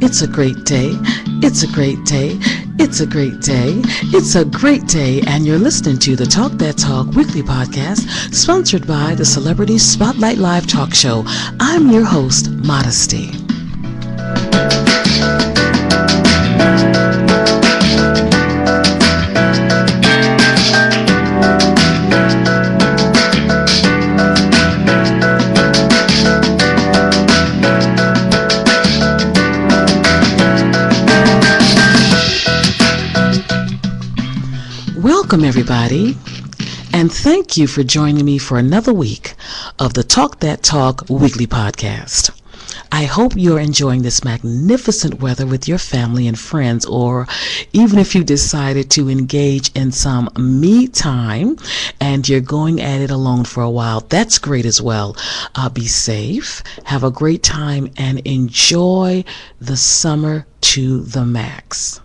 It's a great day. It's a great day. It's a great day. It's a great day, and you're listening to the Talk That Talk weekly podcast, sponsored by the Celebrity Spotlight Live Talk Show. I'm your host, Modesty. Welcome, everybody, and thank you for joining me for another week of the Talk That Talk weekly podcast. I hope you're enjoying this magnificent weather with your family and friends, or even if you decided to engage in some me time and you're going at it alone for a while, that's great as well. Be safe, have a great time, and enjoy the summer to the max.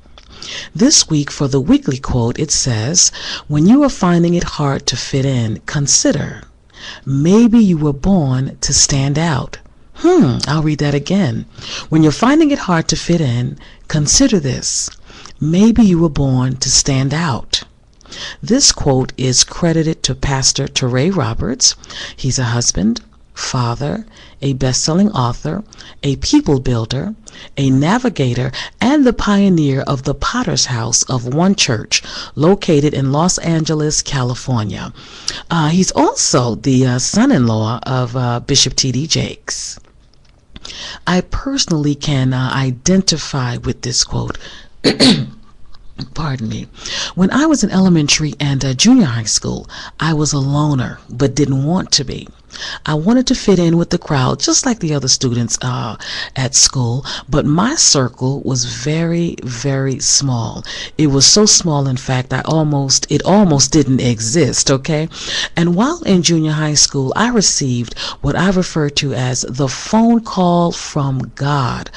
This week for the weekly quote, it says, when you are finding it hard to fit in, consider, maybe you were born to stand out. I'll read that again. When you're finding it hard to fit in, consider this. Maybe you were born to stand out. This quote is credited to Pastor Teray Roberts. He's a husband, father, a best-selling author, a people builder, a navigator, and the pioneer of the Potter's House of One Church, located in Los Angeles, California. He's also the son-in-law of Bishop T.D. Jakes. I personally can identify with this quote. Pardon me. When I was in elementary and junior high school, I was a loner, but didn't want to be. I wanted to fit in with the crowd, just like the other students at school, but my circle was very, very small. It was so small, in fact, it almost didn't exist, okay? And while in junior high school, I received what I refer to as the phone call from God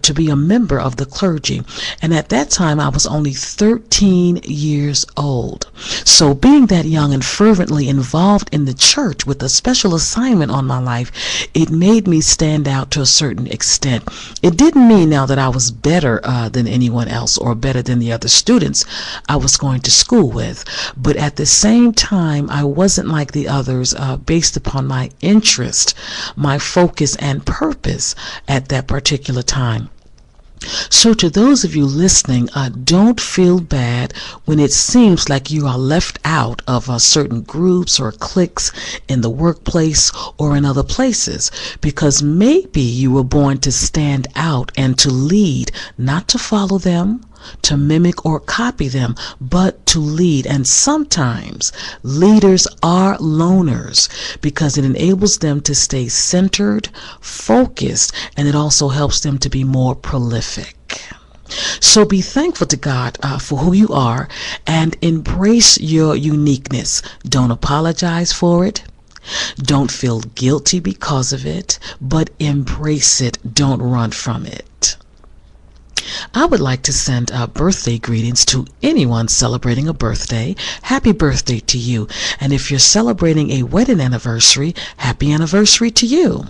to be a member of the clergy. And at that time, I was only 13 years old. So being that young and fervently involved in the church with a special assignment on my life, it made me stand out to a certain extent. It didn't mean now that I was better than anyone else or better than the other students I was going to school with, but at the same time, I wasn't like the others based upon my interest, my focus, and purpose at that particular time. So to those of you listening, don't feel bad when it seems like you are left out of certain groups or cliques in the workplace or in other places, because maybe you were born to stand out and to lead, not to follow them, to mimic or copy them, but to lead. And sometimes leaders are loners because it enables them to stay centered, focused, and it also helps them to be more prolific. So be thankful to God for who you are and embrace your uniqueness. Don't apologize for it. Don't feel guilty because of it, but embrace it. Don't run from it. I would like to send birthday greetings to anyone celebrating a birthday. Happy birthday to you. And if you're celebrating a wedding anniversary, happy anniversary to you.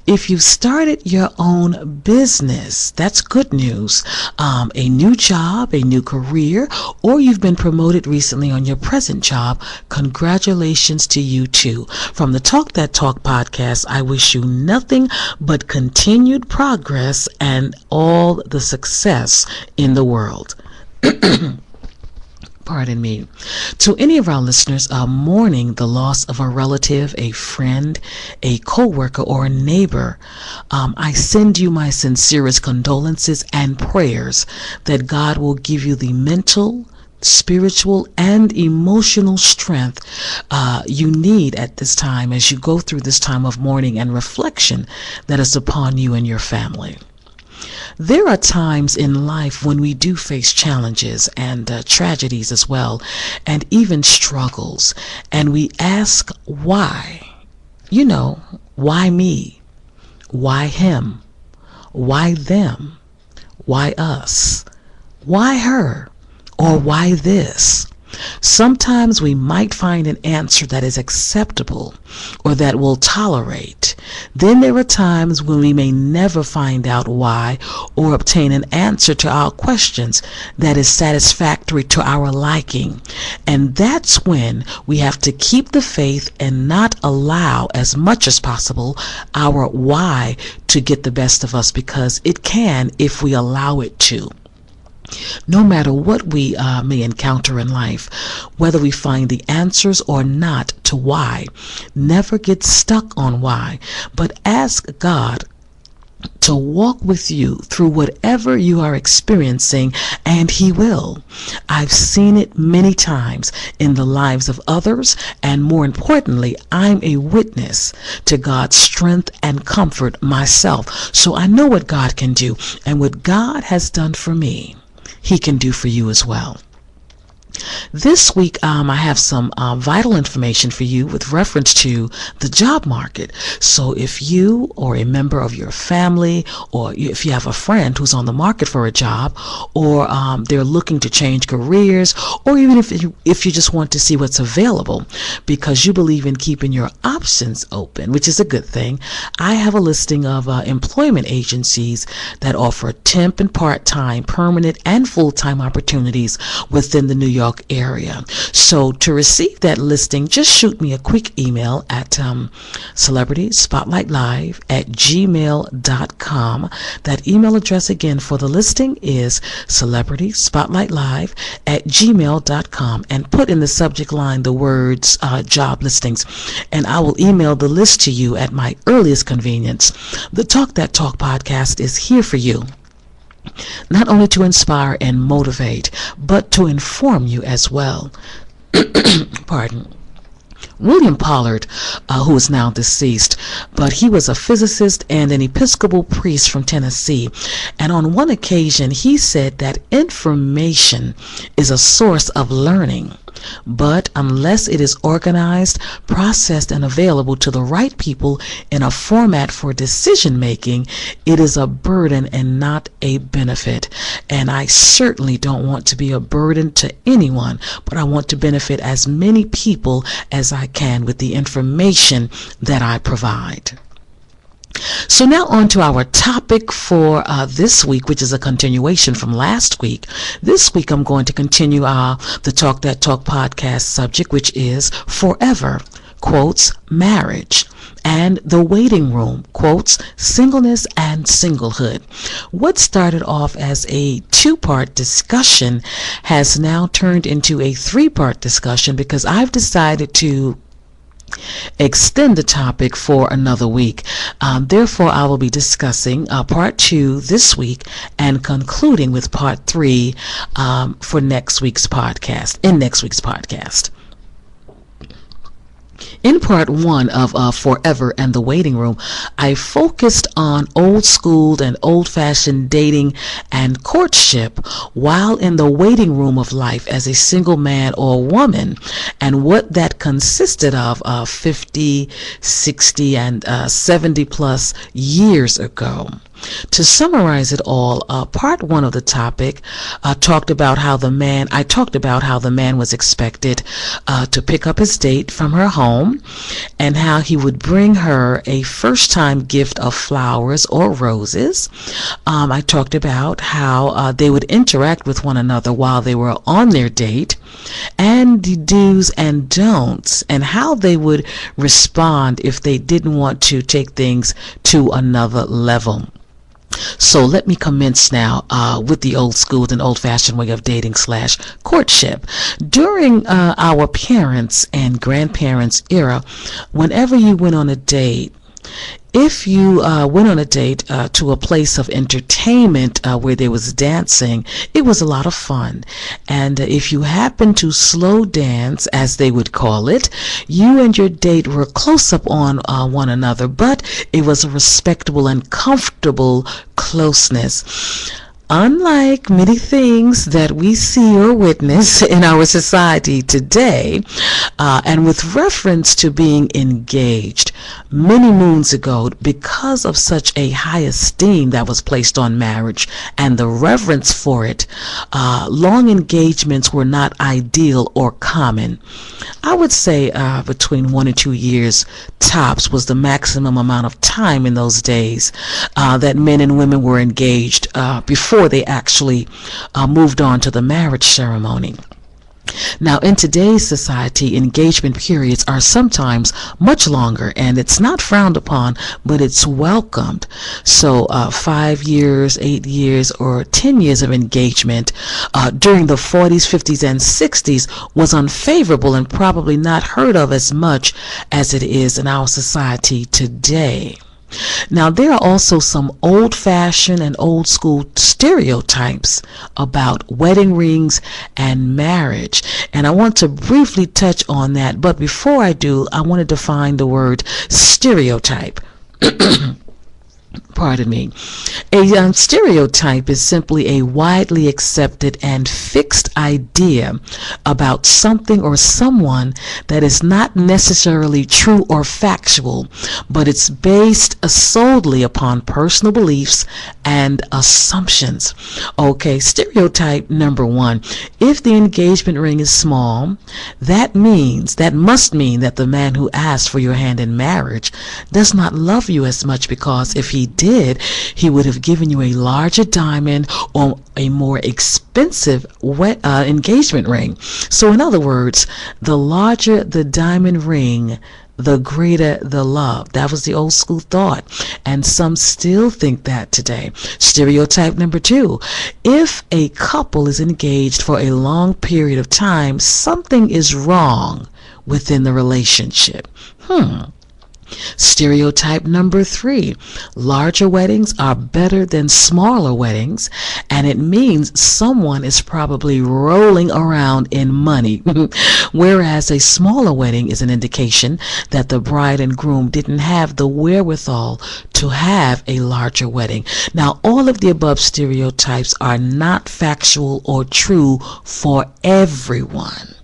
If you've started your own business, that's good news. A new job, a new career, or you've been promoted recently on your present job, congratulations to you too. From the Talk That Talk podcast, I wish you nothing but continued progress and all the success in the world. Pardon me. To any of our listeners mourning the loss of a relative, a friend, a co-worker, or a neighbor, I send you my sincerest condolences and prayers that God will give you the mental, spiritual, and emotional strength you need at this time as you go through this time of mourning and reflection that is upon you and your family. There are times in life when we do face challenges and tragedies as well, and even struggles, and we ask why. Why me? Why him? Why them? Why us? Why her? Or why this? Sometimes we might find an answer that is acceptable or that we'll tolerate. Then there are times when we may never find out why or obtain an answer to our questions that is satisfactory to our liking. And that's when we have to keep the faith and not allow, as much as possible, our why to get the best of us, because it can if we allow it to. No matter what we may encounter in life, whether we find the answers or not to why, never get stuck on why, but ask God to walk with you through whatever you are experiencing, and He will. I've seen it many times in the lives of others, and more importantly, I'm a witness to God's strength and comfort myself. So I know what God can do, and what God has done for me, He can do for you as well. This week, I have some vital information for you with reference to the job market. So if you or a member of your family, or if you have a friend who's on the market for a job, or they're looking to change careers, or even if you just want to see what's available because you believe in keeping your options open, which is a good thing, I have a listing of employment agencies that offer temp and part-time, permanent and full-time opportunities within the New York area. So to receive that listing, just shoot me a quick email at celebrityspotlightlive@gmail.com. That email address again for the listing is celebrityspotlightlive@gmail.com, and put in the subject line the words job listings, and I will email the list to you at my earliest convenience. The Talk That Talk podcast is here for you, not only to inspire and motivate, but to inform you as well. Pardon. William Pollard, who is now deceased, but he was a physicist and an Episcopal priest from Tennessee. And on one occasion, he said that information is a source of learning, but unless it is organized, processed, and available to the right people in a format for decision making, it is a burden and not a benefit. And I certainly don't want to be a burden to anyone, but I want to benefit as many people as I can with the information that I provide. So now on to our topic for this week, which is a continuation from last week. This week I'm going to continue the Talk That Talk podcast subject, which is forever, quotes, marriage, and the waiting room, quotes, singleness and singlehood. What started off as a two-part discussion has now turned into a three-part discussion because I've decided to extend the topic for another week. Therefore, I will be discussing part 2 this week and concluding with part 3 for next week's podcast. In part 1 of Forever and the Waiting Room, I focused on old school and old-fashioned dating and courtship while in the waiting room of life as a single man or woman, and what that consisted of 50, 60, and 70 plus years ago. To summarize it all, part 1 of the topic talked about how the man was expected to pick up his date from her home, and how he would bring her a first-time gift of flowers or roses. I talked about how they would interact with one another while they were on their date, and the do's and don'ts, and how they would respond if they didn't want to take things to another level. So let me commence now with the old school and old-fashioned way of dating / courtship. During our parents' and grandparents' era, whenever you went on a date, if you went on a date to a place of entertainment where there was dancing, it was a lot of fun. And if you happened to slow dance, as they would call it, you and your date were close up on one another, but it was a respectable and comfortable closeness. Unlike many things that we see or witness in our society today, and with reference to being engaged many moons ago, because of such a high esteem that was placed on marriage and the reverence for it, long engagements were not ideal or common. I would say between 1 and 2 years tops was the maximum amount of time in those days that men and women were engaged before they actually moved on to the marriage ceremony. Now, in today's society, engagement periods are sometimes much longer, and it's not frowned upon, but it's welcomed. So 5 years, 8 years, or 10 years of engagement during the 40s, 50s, and 60s was unfavorable and probably not heard of as much as it is in our society today. Now, there are also some old-fashioned and old-school stereotypes about wedding rings and marriage, and I want to briefly touch on that. But before I do, I want to define the word stereotype. Pardon me. A stereotype is simply a widely accepted and fixed idea about something or someone that is not necessarily true or factual, but it's based solely upon personal beliefs and assumptions. Okay, stereotype number 1. If the engagement ring is small, that must mean that the man who asked for your hand in marriage does not love you as much, because if he did, he would have given you a larger diamond or a more expensive engagement ring. So in other words, the larger the diamond ring, the greater the love. That was the old school thought, and some still think that today. Stereotype number 2. If a couple is engaged for a long period of time, something is wrong within the relationship. Stereotype number 3. Larger weddings are better than smaller weddings, and it means someone is probably rolling around in money, whereas a smaller wedding is an indication that the bride and groom didn't have the wherewithal to have a larger wedding. Now, all of the above stereotypes are not factual or true for everyone.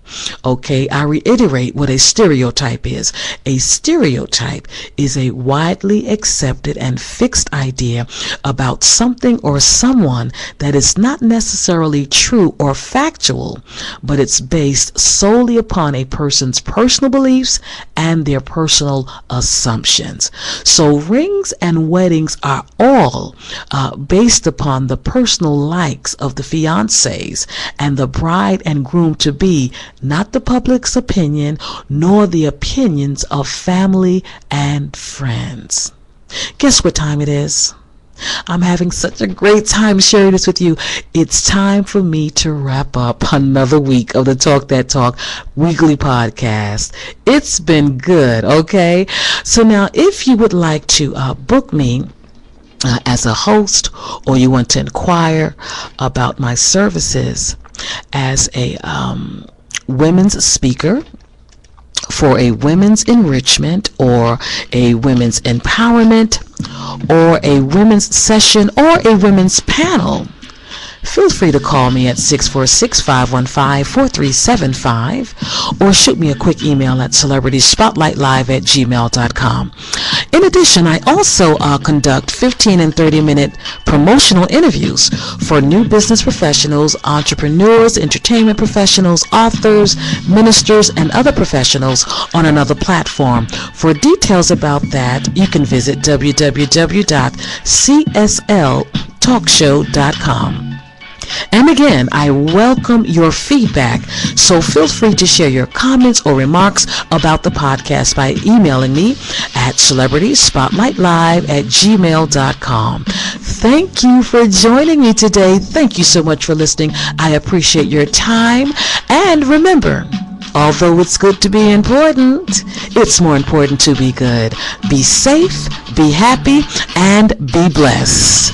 Okay, I reiterate what a stereotype is. A stereotype is a widely accepted and fixed idea about something or someone that is not necessarily true or factual, but it's based solely upon a person's personal beliefs and their personal assumptions. So rings and weddings are all based upon the personal likes of the fiancés and the bride and groom-to-be, not the public's opinion, nor the opinions of family and friends. Guess what time it is? I'm having such a great time sharing this with you. It's time for me to wrap up another week of the Talk That Talk weekly podcast. It's been good, okay? So now, if you would like to book me as a host, or you want to inquire about my services as a women's speaker for a women's enrichment or a women's empowerment or a women's session or a women's panel, feel free to call me at 646-515-4375 or shoot me a quick email at celebrityspotlightlive@gmail.com. In addition, I also conduct 15 and 30-minute promotional interviews for new business professionals, entrepreneurs, entertainment professionals, authors, ministers, and other professionals on another platform. For details about that, you can visit www.csltalkshow.com. And again, I welcome your feedback, so feel free to share your comments or remarks about the podcast by emailing me at celebrityspotlightlive@gmail.com. Thank you for joining me today. Thank you so much for listening. I appreciate your time. And remember, although it's good to be important, it's more important to be good. Be safe, be happy, and be blessed.